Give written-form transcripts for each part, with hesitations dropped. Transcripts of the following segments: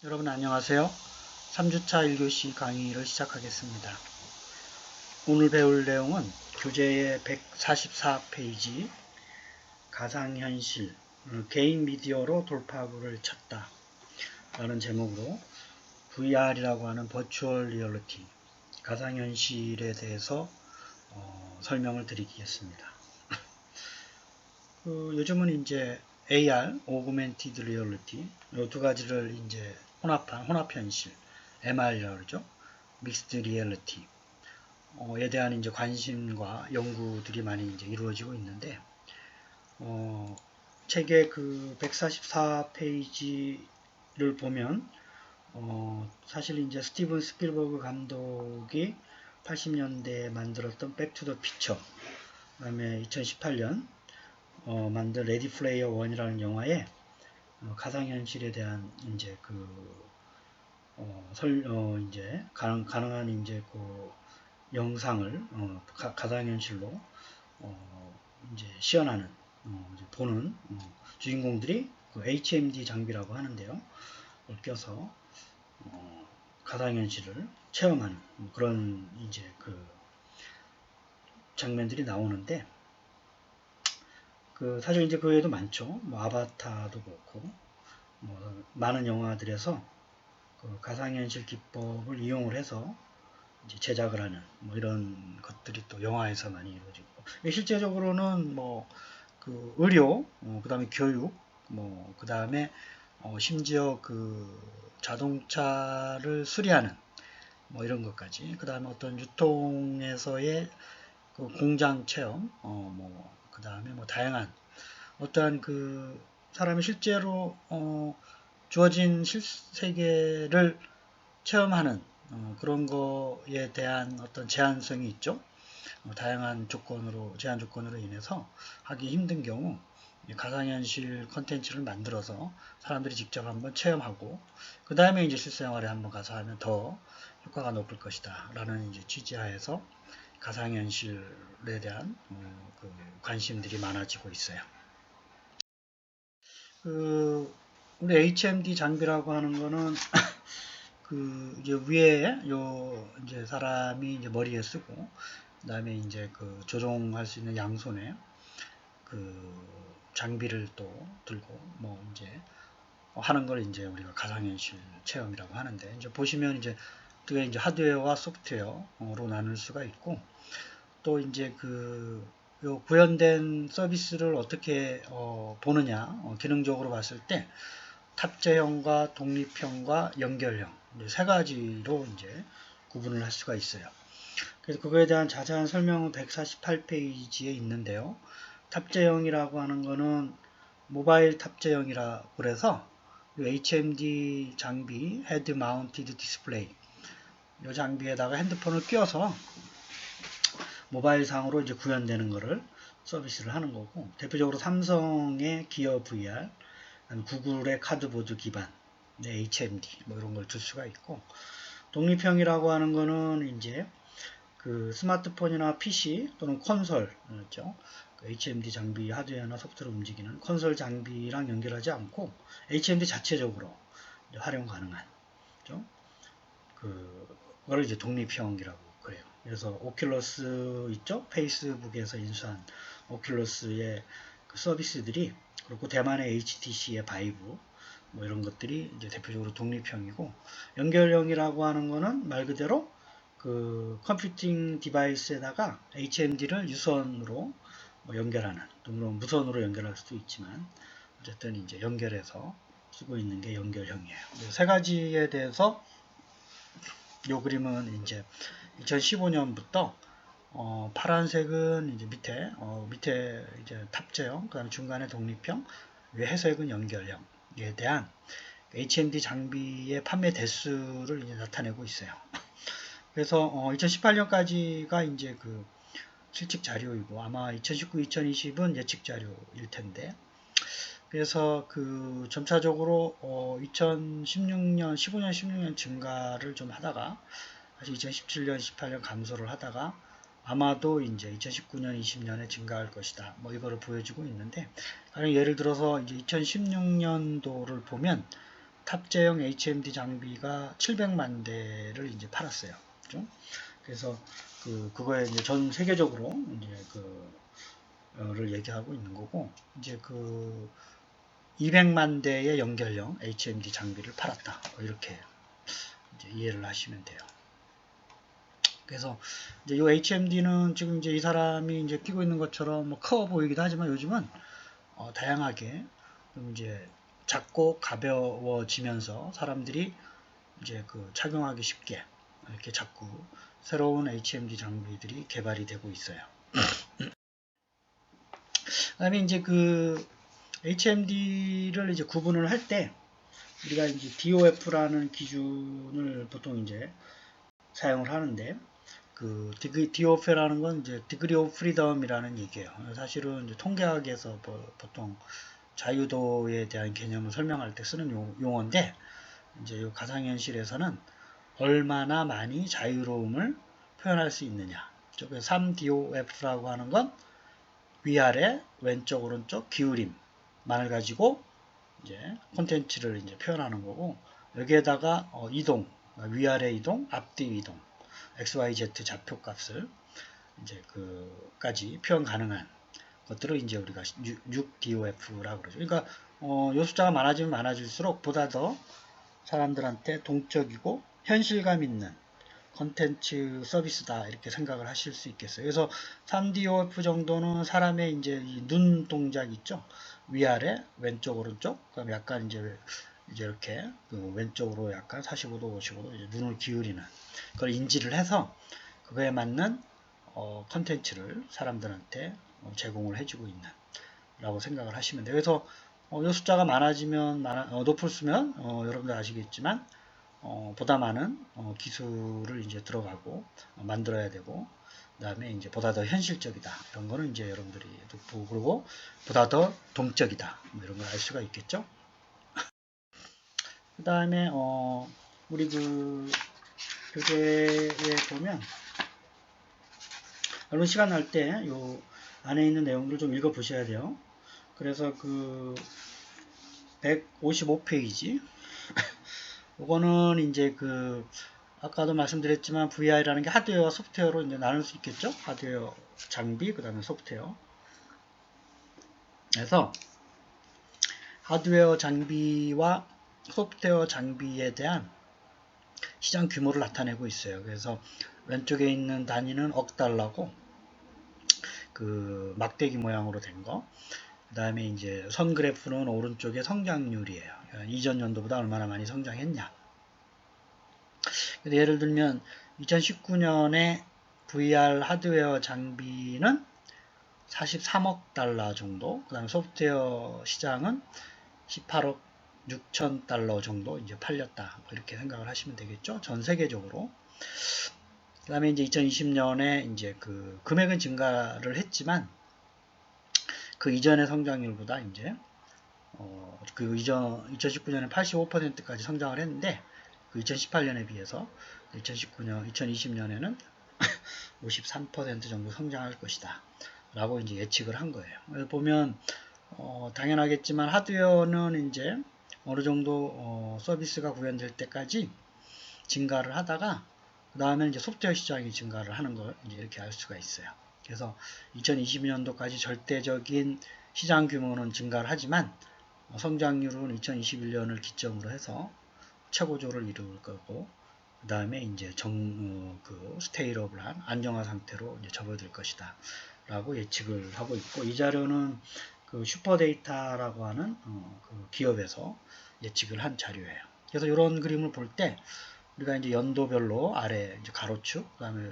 여러분 안녕하세요. 3주차 1교시 강의를 시작하겠습니다. 오늘 배울 내용은 교재의 144페이지 가상현실, 개인 미디어로 돌파구를 쳤다 라는 제목으로 VR이라고 하는 버추얼 리얼리티, 가상현실에 대해서 설명을 드리겠습니다. 요즘은 이제 AR, Augmented Reality, 이 두 가지를 이제 혼합현실, MR이라고 그러죠. 믹스드 리얼리티, 에 대한 이제 관심과 연구들이 많이 이제 이루어지고 있는데, 책의 그 144페이지를 보면, 사실 이제 스티븐 스필버그 감독이 80년대에 만들었던 백 투 더 피처, 그 다음에 2018년 만든 레디 플레이어 원이라는 영화에 가상현실에 대한 이제 이제 가능한 이제 그 영상을 가상현실로 이제 시연하는 이제 보는 주인공들이 그 HMD 장비라고 하는데요. 껴서 가상현실을 체험하는 그런 이제 그 장면들이 나오는데 사실 이제 그 외에도 많죠. 뭐 아바타도 그렇고 뭐 많은 영화들에서 그 가상현실 기법을 이용을 해서 이제 제작을 하는 뭐 이런 것들이 또 영화에서 많이 이루어지고 실제적으로는 뭐 그 의료, 그다음에 교육, 뭐 그다음에 심지어 그 자동차를 수리하는 뭐 이런 것까지 그다음에 어떤 유통에서의 그 공장 체험, 뭐 그다음에 뭐 다양한 어떠한 그 사람이 실제로 주어진 실세계를 체험하는 그런 거에 대한 어떤 제한성이 있죠. 다양한 제한 조건으로 인해서 하기 힘든 경우 가상현실 컨텐츠를 만들어서 사람들이 직접 한번 체험하고 그 다음에 이제 실생활에 한번 가서 하면 더 효과가 높을 것이다 라는 이제 취지하에서 가상현실에 대한 그 관심들이 많아지고 있어요. 우리 HMD 장비라고 하는 거는 이제 위에 이제 사람이 이제 머리에 쓰고 그다음에 이제 그 조종할 수 있는 양손에 장비를 또 들고 뭐 이제 하는 걸 이제 우리가 가상현실 체험이라고 하는데 이제 보시면 이제 그게 이제 하드웨어와 소프트웨어로 나눌 수가 있고 또 이제 요 구현된 서비스를 어떻게 보느냐 기능적으로 봤을 때 탑재형과 독립형과 연결형 세 가지로 이제 구분을 할 수가 있어요. 그래서 그거에 대한 자세한 설명은 148페이지에 있는데요. 탑재형이라고 하는 거는 모바일 탑재형이라 그래서 HMD 장비 헤드 마운티드 디스플레이 이 장비에다가 핸드폰을 끼워서 모바일 상으로 이제 구현되는 거를 서비스를 하는 거고 대표적으로 삼성의 기어 VR, 구글의 카드보드 기반 HMD 뭐 이런 걸 들 수가 있고 독립형이라고 하는 거는 이제 그 스마트폰이나 PC 또는 콘솔 있죠. HMD 장비 하드웨어나 소프트를 움직이는 콘솔 장비랑 연결하지 않고 HMD 자체적으로 활용 가능한 그거를 이제 독립형이라고 그래요. 그래서 오큘러스 있죠? 페이스북에서 인수한 오큘러스의 그 서비스들이 그리고 대만의 HTC의 바이브 뭐 이런 것들이 이제 대표적으로 독립형이고 연결형이라고 하는 거는 말 그대로 그 컴퓨팅 디바이스에다가 HMD를 유선으로 연결하는 물론 무선으로 연결할 수도 있지만 어쨌든 이제 연결해서 쓰고 있는 게 연결형이에요. 세 가지에 대해서 요 그림은 이제 2015년부터 파란색은 이제 밑에 이제 탑재형, 그다음 중간에 독립형, 위에 회색은 연결형에 대한 HMD 장비의 판매 대수를 이제 나타내고 있어요. 그래서 2018년까지가 이제 그 실측 자료이고 아마 2019, 2020은 예측 자료일 텐데 그래서 점차적으로 2016년, 15년, 16년 증가를 좀 하다가 다시 2017년, 18년 감소를 하다가 아마도 이제 2019년, 20년에 증가할 것이다. 뭐 이거를 보여주고 있는데 예를 들어서 이제 2016년도를 보면 탑재형 HMD 장비가 700만 대를 이제 팔았어요. 그죠? 그래서 그거에 이제 전 세계적으로 이제 를 얘기하고 있는 거고, 이제 200만 대의 연결형 HMD 장비를 팔았다. 이렇게 이제 이해를 하시면 돼요. 그래서 이제 이 HMD는 지금 이제 이 사람이 이제 끼고 있는 것처럼 뭐 커 보이기도 하지만 요즘은 다양하게 좀 이제 작고 가벼워지면서 사람들이 이제 착용하기 쉽게 이렇게 자꾸 새로운 HMD 장비들이 개발이 되고 있어요. 그다음에 이제 HMD를 이제 구분을 할 때 우리가 이제 DOF라는 기준을 보통 이제 사용을 하는데, DOF라는 건 이제 Degree of Freedom이라는 얘기예요. 사실은 이제 통계학에서 보통 자유도에 대한 개념을 설명할 때 쓰는 용어인데, 이제 이 가상현실에서는 얼마나 많이 자유로움을 표현할 수 있느냐. 그래서 3DOF라고 하는 건 위아래, 왼쪽, 오른쪽, 기울임만을 가지고 이제 콘텐츠를 이제 표현하는 거고, 여기에다가 이동, 위아래 이동, 앞뒤 이동, XYZ 좌표값을 이제 까지 표현 가능한 것들을 이제 우리가 6DOF라고 그러죠. 그러니까 요 숫자가 많아지면 많아질수록 보다 더 사람들한테 동적이고 현실감 있는 컨텐츠 서비스다 이렇게 생각을 하실 수 있겠어요. 그래서 3DOF 정도는 사람의 이제 이 눈 동작 있죠. 위아래, 왼쪽, 오른쪽, 그다음에 약간 이제 이렇게 왼쪽으로 약간 45도, 55도 이제 눈을 기울이는 그걸 인지를 해서 그거에 맞는 컨텐츠를 사람들한테 제공을 해주고 있는 라고 생각을 하시면 돼요. 그래서 이 숫자가 많아지면 높을수면 여러분들 아시겠지만 보다 많은 기술을 이제 들어가고 만들어야 되고, 그 다음에 이제 보다 더 현실적이다 이런 거는 이제 여러분들이 보고, 그리고 보다 더 동적이다 뭐 이런 걸 알 수가 있겠죠. 그 다음에 우리 교재에 보면 물론 시간 날 때 요 안에 있는 내용들을 좀 읽어 보셔야 돼요. 그래서 155페이지 이거는 이제 아까도 말씀드렸지만 VR이라는 게 하드웨어와 소프트웨어로 이제 나눌 수 있겠죠. 하드웨어 장비, 그 다음에 소프트웨어. 그래서 하드웨어 장비와 소프트웨어 장비에 대한 시장 규모를 나타내고 있어요. 그래서 왼쪽에 있는 단위는 억 달러고 막대기 모양으로 된 거. 그 다음에 이제 선 그래프는 오른쪽에 성장률이에요. 이전 연도보다 얼마나 많이 성장했냐. 예를 들면 2019년에 VR 하드웨어 장비는 43억 달러 정도, 그 다음에 소프트웨어 시장은 18억 6천 달러 정도 이제 팔렸다. 이렇게 생각을 하시면 되겠죠. 전 세계적으로. 그 다음에 이제 2020년에 이제 금액은 증가를 했지만 그 이전의 성장률보다 이제 이전 2019년에 85%까지 성장을 했는데 2018년에 비해서 2020년에는 53% 정도 성장할 것이다 라고 이제 예측을 한 거예요. 보면 당연하겠지만 하드웨어는 이제 어느 정도 서비스가 구현될 때까지 증가를 하다가 그 다음에 이제 소프트웨어 시장이 증가를 하는 걸 이제 이렇게 알 수가 있어요. 그래서 2020년도까지 절대적인 시장 규모는 증가를 하지만 성장률은 2021년을 기점으로 해서 최고조를 이룰 거고, 그 다음에 이제 스테이러블한 안정화 상태로 이제 접어들 것이다 라고 예측을 하고 있고, 이 자료는 슈퍼데이터라고 하는 기업에서 예측을 한 자료예요. 그래서 이런 그림을 볼 때 우리가 이제 연도별로 아래 이제 가로축, 그 다음에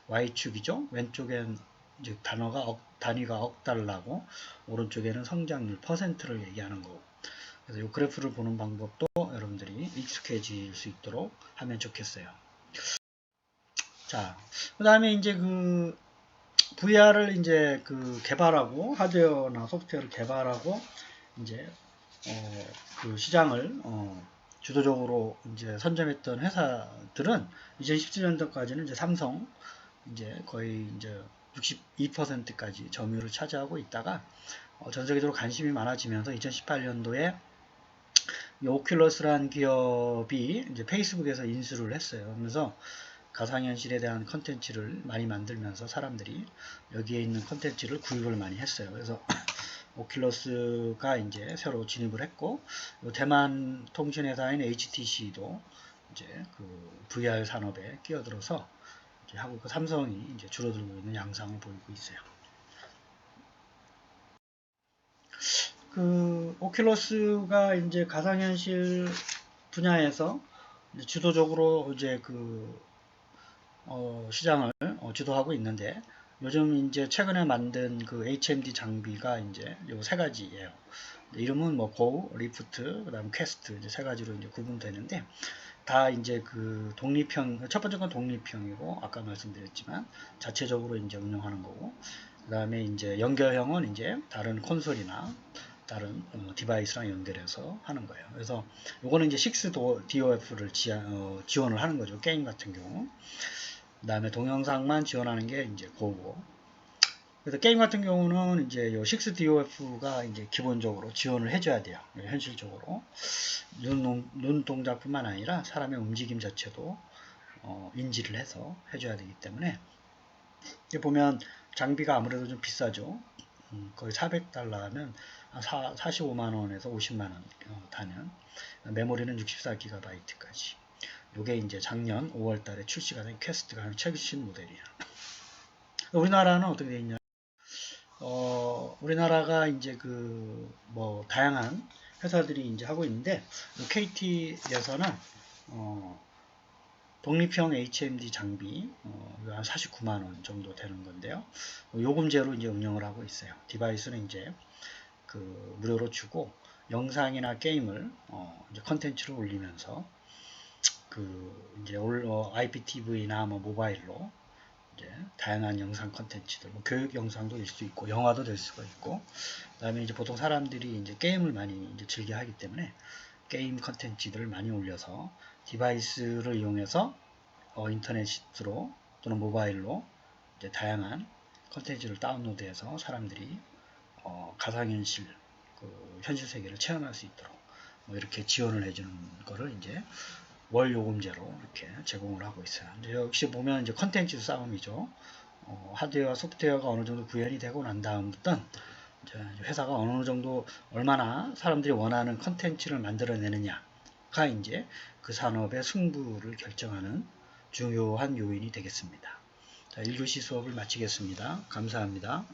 Y축이죠. 왼쪽엔 이제 단위가 억 달러고, 오른쪽에는 성장률 퍼센트를 얘기하는 거고. 그래서 이 그래프를 보는 방법도 여러분들이 익숙해질 수 있도록 하면 좋겠어요. 자, 그 다음에 이제 VR을 이제 개발하고, 하드웨어나 소프트웨어를 개발하고, 이제, 시장을, 주도적으로 이제 선점했던 회사들은 2017년도까지는 이제 삼성, 이제 거의 이제 62%까지 점유율을 차지하고 있다가 전 세계적으로 관심이 많아지면서 2018년도에 이 오큘러스라는 기업이 이제 페이스북에서 인수를 했어요. 그러면서 가상현실에 대한 컨텐츠를 많이 만들면서 사람들이 여기에 있는 컨텐츠를 구입을 많이 했어요. 그래서 오큘러스가 이제 새로 진입을 했고, 대만 통신회사인 HTC도 이제 그 VR 산업에 끼어들어서 이제 하고 있고, 삼성이 이제 줄어들고 있는 양상을 보이고 있어요. 그 오큘러스가 이제 가상현실 분야에서 이제 주도적으로 이제 그 시장을 주도하고 있는데, 요즘 이제 최근에 만든 그 HMD 장비가 이제 요 세 가지예요. 이름은 뭐 고, 리프트, 그다음 퀘스트 이제 세 가지로 이제 구분되는데, 다 이제 그 독립형, 첫 번째 건 독립형이고 아까 말씀드렸지만 자체적으로 이제 운영하는 거고, 그다음에 이제 연결형은 이제 다른 콘솔이나 다른 디바이스랑 연결해서 하는 거예요. 그래서 요거는 이제 6DOF를 지원을 하는 거죠. 게임 같은 경우. 그 다음에 동영상만 지원하는 게 이제 고고. 그래서 게임 같은 경우는 이제 요 6DOF가 이제 기본적으로 지원을 해줘야 돼요. 현실적으로. 눈 동작뿐만 아니라 사람의 움직임 자체도 인지를 해서 해줘야 되기 때문에, 보면 장비가 아무래도 좀 비싸죠. 거의 400달러면 45만원에서 50만원 다는, 메모리는 64GB까지. 요게 이제 작년 5월 달에 출시가 된 퀘스트가 최신 모델이에요. 우리나라는 어떻게 되어 있냐? 우리나라가 이제 그 뭐 다양한 회사들이 이제 하고 있는데, KT에서는 독립형 HMD 장비 한 49만원 정도 되는 건데요. 요금제로 이제 운영을 하고 있어요. 디바이스는 이제 그 무료로 주고, 영상이나 게임을 이제 컨텐츠를 올리면서 그 이제 IPTV나 뭐 모바일로 이제 다양한 영상 컨텐츠들, 뭐 교육 영상도 될 수 있고 영화도 될 수가 있고, 그다음에 이제 보통 사람들이 이제 게임을 많이 이제 즐겨 하기 때문에 게임 컨텐츠들을 많이 올려서 디바이스를 이용해서 인터넷으로 또는 모바일로 이제 다양한 컨텐츠를 다운로드해서 사람들이 가상현실 그 현실 세계를 체험할 수 있도록 뭐 이렇게 지원을 해주는 거를 이제 월 요금제로 이렇게 제공을 하고 있어요. 이제 역시 보면 이제 컨텐츠 싸움이죠. 하드웨어와 소프트웨어가 어느 정도 구현이 되고 난 다음부터 이제 회사가 어느 정도 얼마나 사람들이 원하는 컨텐츠를 만들어내느냐가 이제 그 산업의 승부를 결정하는 중요한 요인이 되겠습니다. 자, 1교시 수업을 마치겠습니다. 감사합니다.